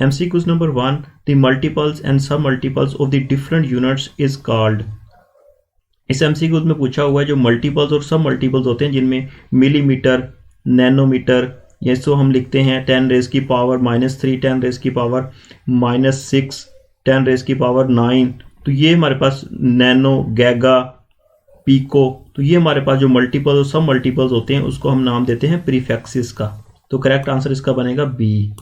MCQs number 1, the multiples and sub multiples of the different units is called. इस MCQs में पूछा हुआ है जो मल्टीपल्स और सब मल्टीपल्स होते हैं जिनमें मिलीमीटर, नैनोमीटर, या इसको हम लिखते हैं 10 रेज़ की पावर -3, 10 रेज़ की पावर -6, 10 रेज़ की पावर 9। तो ये हमारे पास नैनो, गैगा, पीको, तो ये हमारे पास जो मल्टीपल और सब मल्टीपल्स होते हैं उसको हम नाम देते हैं प्रीफिक्सेस का। तो करेक्ट आंसर इसका बनेगा B.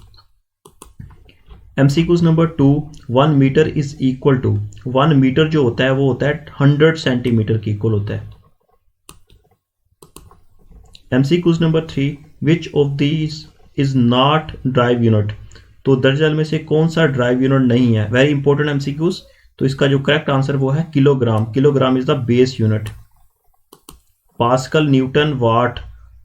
MCQs number 2, 1 metre is equal to, 1 metre जो होता है वो होता है 100 सेंटीमीटर के इक्वल होता है। MCQs number 3, which of these is not drive unit, तो दर्जन में से कौन सा ड्राइव यूनिट नहीं है। Very important MCQs। तो इसका जो करेक्ट आंसर वो है kilogram. Kilogram is the base unit. Pascal, newton, watt,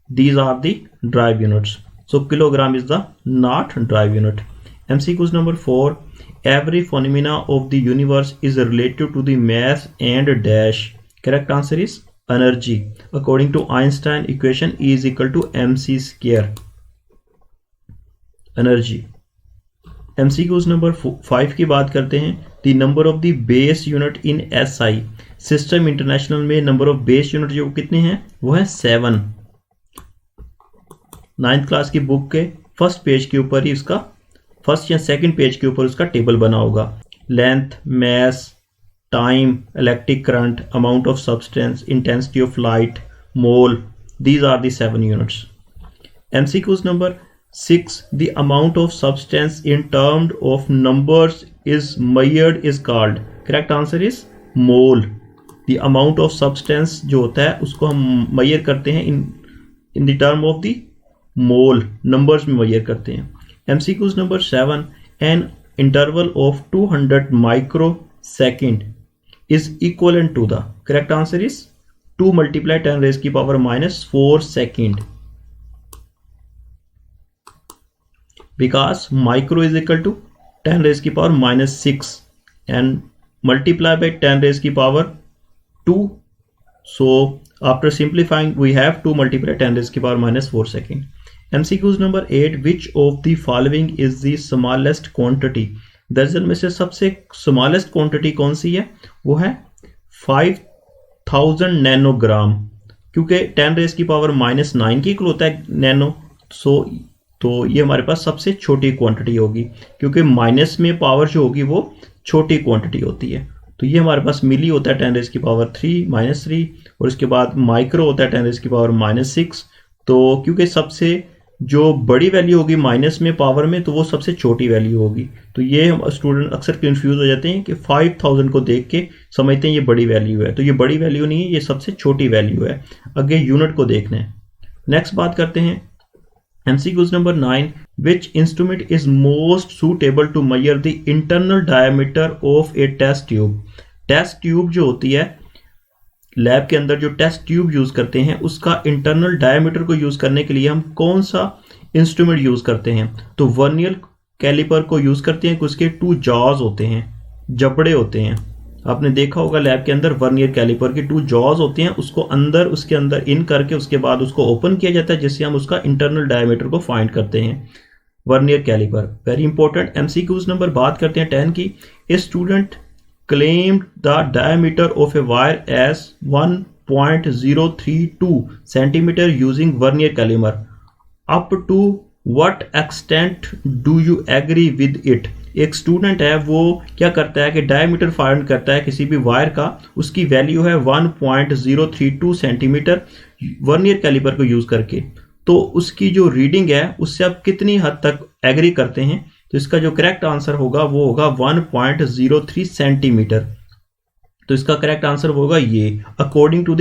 these are the drive units. So kilogram is the not drive unit. MCQs number 4, every phenomena of the universe is related to the mass and dash. Correct answer is energy. According to Einstein equation, E is equal to mc square. Energy. MCQs number 5 की बात करते हैं। The number of the base unit in SI system international में number of base unit जो कितने हैं वो है 7। 9th क्लास की बुक के फर्स्ट पेज के ऊपर ही इसका, फर्स्ट या सेकंड पेज के ऊपर उसका टेबल बना होगा। Length, mass, time, electric current, amount of substance, intensity of light, mole, these are the 7 units. MCQs number 6, the amount of substance in terms of numbers is measured is called. Correct answer is mole. The amount of substance जो होता है उसको हम measure करते हैं in the term of the mole, numbers में measure करते हैं। MCQs number 7, an interval of 200 microsecond is equivalent to the, correct answer is 2 multiply 10 raised की power -4 second, because micro is equal to 10 raised की power -6 and multiply by 10 raised की power 2. So after simplifying we have 2 multiply 10 raised की power -4 second. MCQs number 8, which of the following is the smallest quantity? दर्जन में से सबसे smallest quantity कौन सी है? वो है 5000 नैनोग्राम, क्योंकि 10 रेज़ की पावर -9 की इक्वल होता है नैनो। तो ये हमारे पास सबसे छोटी क्वांटिटी होगी, क्योंकि माइनस में पावर जो होगी वो छोटी क्वांटिटी होती है। तो ये हमारे पास मिली होता है 10 रेज़ की पावर -3, और इसके बाद माइक्रो होता है 10 रेज़ की पावर -6। तो क्योंकि सबसे जो बड़ी वैल्यू होगी माइनस में पावर में, तो वो सबसे छोटी वैल्यू होगी। तो ये हम स्टूडेंट अक्सर कंफ्यूज हो जाते हैं कि 5000 को देख के समझते हैं ये बड़ी वैल्यू है, तो ये बड़ी वैल्यू नहीं है, ये सबसे छोटी वैल्यू है। आगे यूनिट को देखना है। नेक्स्ट बात करते हैं MCQs number 9, which instrument is most suitable to measure the internal diameter of a test tube. Test tube जो होती है लैब के अंदर, जो टेस्ट ट्यूब यूज करते हैं, उसका इंटरनल डायमीटर को यूज करने के लिए हम कौन सा इंस्ट्रूमेंट यूज करते हैं? तो वर्नियर कैलिपर को यूज करते हैं, उसके 2 जॉज होते हैं, जबड़े होते हैं। आपने देखा होगा लैब के अंदर वर्नियर कैलिपर के 2 जॉज होते हैं, उसको अंदर उसके अंदर इन करके उसके बाद उसको ओपन किया जाता है, जिससे हम उसका इंटरनल डायमीटर को फाइंड करते हैं। Vernier calliper very important. MCQs number बात करते हैं 10 की। A student claimed the diameter of a wire as 1.032 centimeter using vernier caliper. Up to what extent do you agree with it? एक student है, वो क्या करता है कि डायमीटर फाइंड करता है किसी भी वायर का, उसकी वैल्यू है 1.032 सेंटीमीटर वर्नियर कैलिपर को यूज करके। तो उसकी जो रीडिंग है उससे आप कितनी हद तक एग्री करते हैं? तो इसका जो करेक्ट आंसर होगा वो होगा 1.03 सेंटीमीटर। तो इसका करेक्ट आंसर होगा ये, according to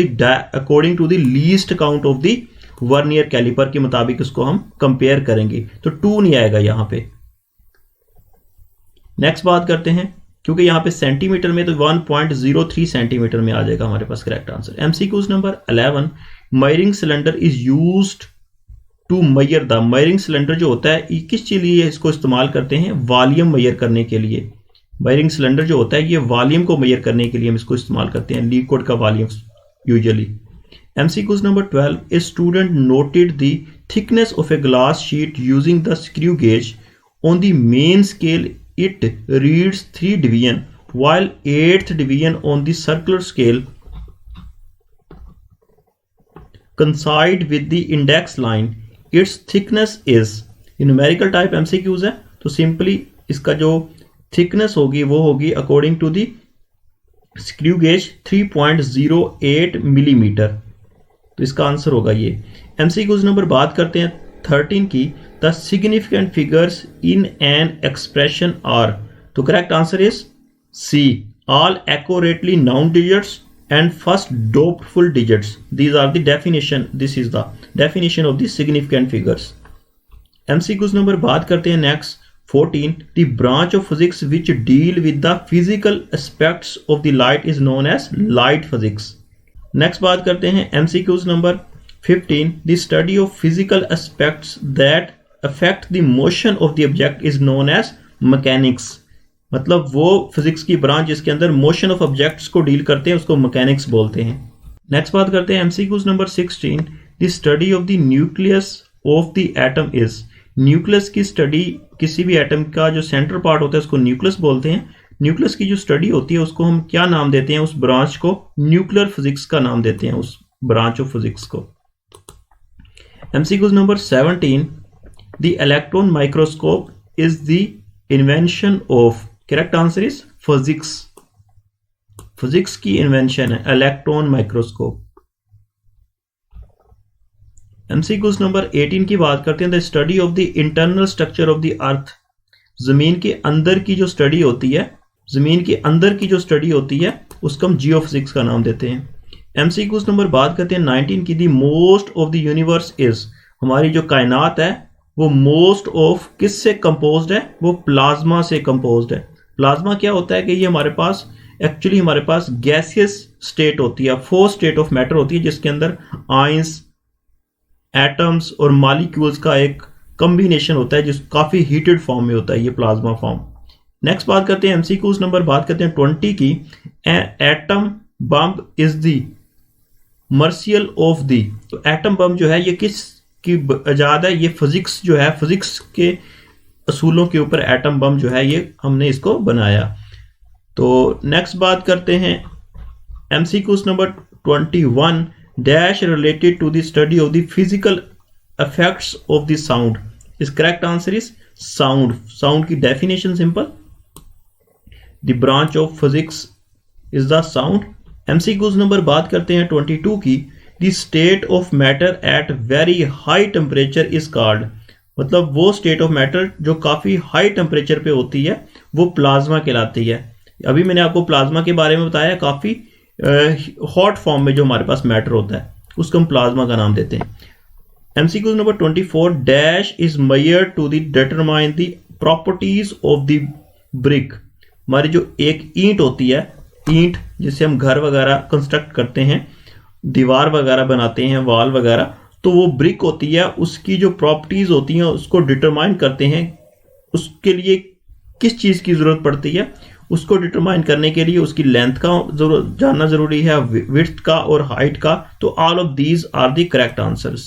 the least count of the vernier calliper के मुताबिक इसको हम कंपेयर करेंगे, तो 2 नहीं आएगा यहां पे। नेक्स्ट बात करते हैं, क्योंकि यहां पे सेंटीमीटर में, तो 1.03 सेंटीमीटर में आ जाएगा हमारे पास करेक्ट आंसर। MCQs नंबर 11, measuring cylinder is used to measure the, measuring cylinder जो होता है किस चीज लिए इसको इस्तेमाल करते हैं? वॉल्यूम मेजर करने के लिए। मेजरिंग सिलेंडर जो होता है ये वॉल्यूम को मेजर करने के लिए हम इसको इस्तेमाल करते हैं, लिक्विड का volume usually. MCQs number 12, a student noted the thickness of a glass sheet using the screw gauge On the main scale, it reads 3 division, while 8th division on the circular scale coincide with the index line. Its thickness is, numerical type MCQs है, तो simply इसका जो thickness होगी वो होगी according to the screw gauge 3.08 millimetre. तो इसका answer होगा ये। MCQs नंबर बात करते हैं 13 की। The significant figures in an expression are, तो correct answer is C, all accurately noun digits and first doubtful digits. These are the definition. This is the definition of the significant figures. MCQs number बात करते हैं next 14. The branch of physics which deal with the physical aspects of the light is known as light physics. Next बात करते हैं MCQs number 15. The study of physical aspects that affect the motion of the object is known as mechanics. मतलब वो physics की branch जिसके अंदर motion of objects को deal करते हैं उसको मैकेनिक्स बोलते हैं। नेक्स्ट बात करते हैं MCQs number 16. The study of the nucleus of the atom is, nucleus की स्टडी, किसी भी एटम का जो सेंट्रल पार्ट होता है उसको न्यूक्लियस बोलते हैं। न्यूक्लियस की जो स्टडी होती है उसको हम क्या नाम देते हैं, उस ब्रांच को न्यूक्लियर फिजिक्स का नाम देते हैं, उस ब्रांच ऑफ फिजिक्स को। MCQs number 17. The electron microscope is the invention of, correct answer is physics. Physics की इन्वेंशन है इलेक्ट्रॉन माइक्रोस्कोप। MCQs नंबर 18 की बात करते हैं। The study of the internal structure of the अर्थ, जमीन के अंदर की जो स्टडी होती है, जमीन के अंदर की जो स्टडी होती है उसको हम जियोफिजिक्स का नाम देते हैं। MCQs नंबर बात करते हैं 19 की। The most of the universe is, हमारी जो कायनात है वो मोस्ट ऑफ किससे कंपोज्ड है, वो प्लाज्मा से कंपोज्ड है। प्लाज्मा क्या होता है कि ये हमारे पास एक्चुअली हमारे पास गैसियस स्टेट होती है, 4 स्टेट ऑफ मैटर होती है जिसके अंदर आयंस, एटम्स और मॉलिक्यूल्स का एक कॉम्बिनेशन होता है, जिस काफी हीटेड फॉर्म में होता है ये प्लाज्मा फॉर्म। नेक्स्ट बात करते हैं MCQs नंबर बात करते हैं 20 की। Atom bomb is the martial of the, तो एटम बम जो है ये किस की इजाद है, ये फिजिक्स जो है, फिजिक्स के असूलों के ऊपर एटम बम जो है ये हमने इसको बनाया। तो नेक्स्ट बात करते हैं MCQs नंबर 21. Dash related to the study of the physical effects of the sound, इस correct answer is sound. Sound की definition simple, the branch of physics is the sound. MCQs number बात करते हैं 22 की। The state of matter at very high temperature is called, मतलब वो state of matter जो काफी हाई टेम्परेचर पे होती है वो प्लाज्मा कहलाती है। अभी मैंने आपको प्लाज्मा के बारे में बताया, काफी हॉट फॉर्म में जो हमारे पास मैटर होता है उसको हम प्लाज्मा का नाम देते हैं। MCQs number 24. Dash is measured to the determine the properties of the brick, हमारी जो एक ईंट होती है, ईंट जिससे हम घर वगैरह कंस्ट्रक्ट करते हैं, दीवार वगैरह बनाते हैं, वॉल वगैरह, तो वो ब्रिक होती है, उसकी जो प्रॉपर्टीज होती हैं उसको डिटरमाइन करते हैं। उसके लिए किस चीज की जरूरत पड़ती है, उसको डिटरमाइन करने के लिए उसकी लेंथ का जानना जरूरी है, विड्थ का और हाइट का। तो all of these are the correct answers.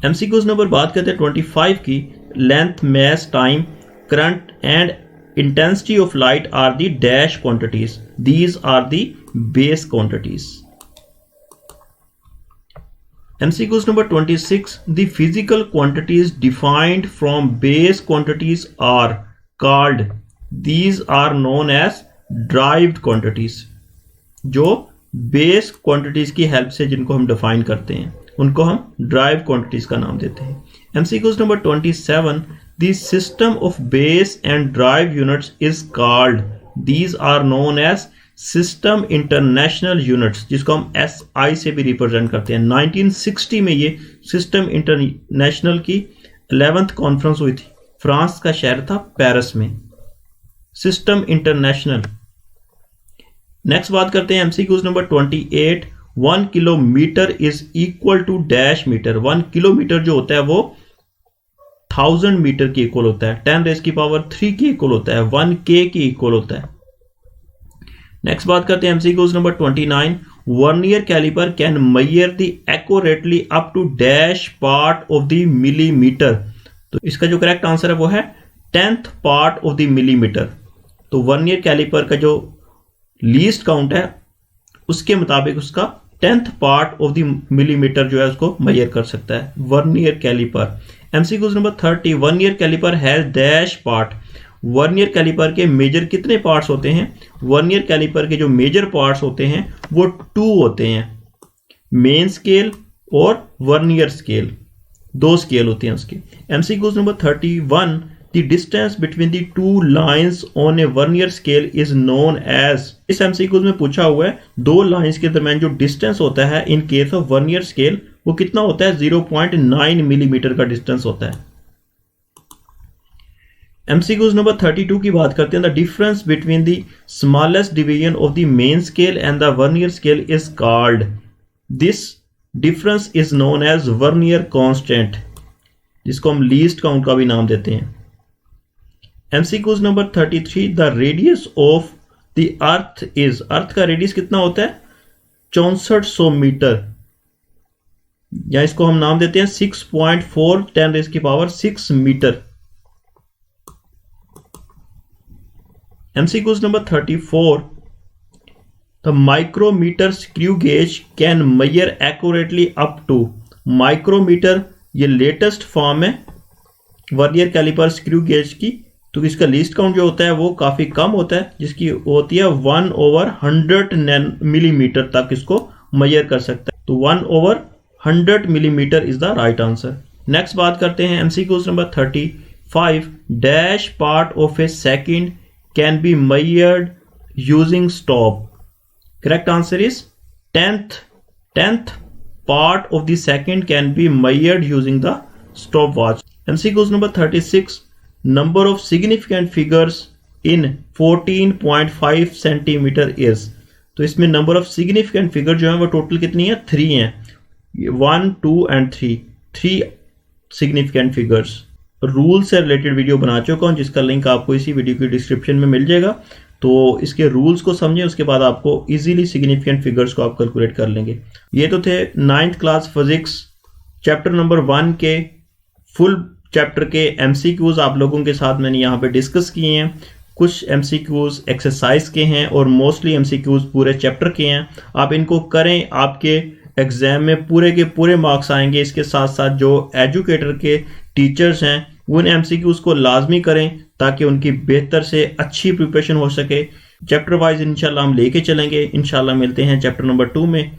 MCQs number बात करते हैं 25 की। Length, mass, time, current and intensity of light are the dash quantities, these are the base quantities. MCQs number 26. The physical quantities defined from base quantities are called, these are known as derived quantities. जो base quantities की help से जिनको हम define करते हैं उनको हम derived quantities का नाम देते हैं। MCQs number 27. The system of base and derived units is called, these are known as system international units, जिसको हम SI से भी रिप्रेजेंट करते हैं। 1960 में ये सिस्टम इंटरनेशनल की 11th कॉन्फ्रेंस हुई थी, फ्रांस का शहर था पेरिस में, सिस्टम इंटरनेशनल। नेक्स्ट बात करते हैं MCQs number 28. 1 kilometre is equal to dash metre, 1 kilometre जो होता है वो 1000 मीटर के इक्वल होता है, 10⁻³ के इक्वल होता है, 1K के इक्वल होता है। नेक्स्ट बात करते हैं MCQs number 29. Vernier calliper can measure the accurately up to dash part of the millimetre, तो इसका जो करेक्ट आंसर है वो है 10th part of the millimetre. तो वर्नियर कैलिपर का जो लीस्ट काउंट है उसके मुताबिक उसका 10th part of the millimetre जो है उसको मेजर कर सकता है vernier calliper. MCQs number 30, vernier calliper has dash part. Vernier calliper के मेजर कितने पार्ट्स होते हैं? वर्नियर कैलिपर के जो मेजर पार्ट्स होते हैं वो 2 होते हैं, मेन स्केल और वर्नियर स्केल, 2 स्केल होते हैं उसके। MCQs number 31, the distance between the 2 lines on a vernier scale is known as. इस एमसीक्यूज में पूछा हुआ है 2 लाइंस के दरमियान जो डिस्टेंस होता है in case of vernier scale वो कितना होता है? 0.9 मिलीमीटर का डिस्टेंस होता है। एमसीक्यूज नंबर 32 की बात करते हैं। The difference between the smallest division of the main scale and the vernier scale is called, this difference is known as vernier constant, जिसको हम लीस्ट काउंट का भी नाम देते हैं। एमसीक्यूज नंबर 33, the radius of the earth is. Earth का radius कितना होता है? 6400 मीटर, या इसको हम नाम देते हैं 6.4 10⁶ metre. MCQs number 34, the micrometer screw gauge can measure accurately up to। Micrometer ये लेटेस्ट फॉर्म है वर्नियर कैलिपर स्क्रू गेज की, तो इसका लीस्ट काउंट जो होता है वो काफ़ी कम होता है, जिसकी होती है 1/100 मिलीमीटर तक इसको मेजर कर सकता है। तो 1/100 millimetre is the right answer. Next बात करते हैं MCQs number 35, dash part of A second can be measured using stop। Correct answer is 10th part of the second can be measured using the stopwatch। MCQs number 36, number of significant figures in 14.5 centimeter is। तो इसमें number of significant figure जो है वो total कितनी है? 3 हैं, 1, 2 and 3 significant figures। Rule से related video बना चुका हूँ जिसका लिंक आपको इसी वीडियो की डिस्क्रिप्शन में मिल जाएगा। तो इसके रूल्स को समझें, उसके बाद आपको इजीली सिग्निफिकेंट फिगर्स को आप कैलकुलेट कर लेंगे। ये तो थे 9th class physics chapter number 1 के फुल चैप्टर के MCQs आप लोगों के साथ मैंने यहाँ पे डिस्कस किए हैं। कुछ MCQs एक्सरसाइज के हैं और मोस्टली MCQs पूरे चैप्टर के हैं। आप इनको करें, आपके एग्जाम में पूरे के पूरे मार्क्स आएंगे। इसके साथ साथ जो एजुकेटर के टीचर्स हैं उन MCQs को लाजमी करें ताकि उनकी बेहतर से अच्छी प्रिपरेशन हो सके। चैप्टर वाइज इंशाल्लाह हम लेके चलेंगे। इंशाल्लाह मिलते हैं चैप्टर नंबर 2 में।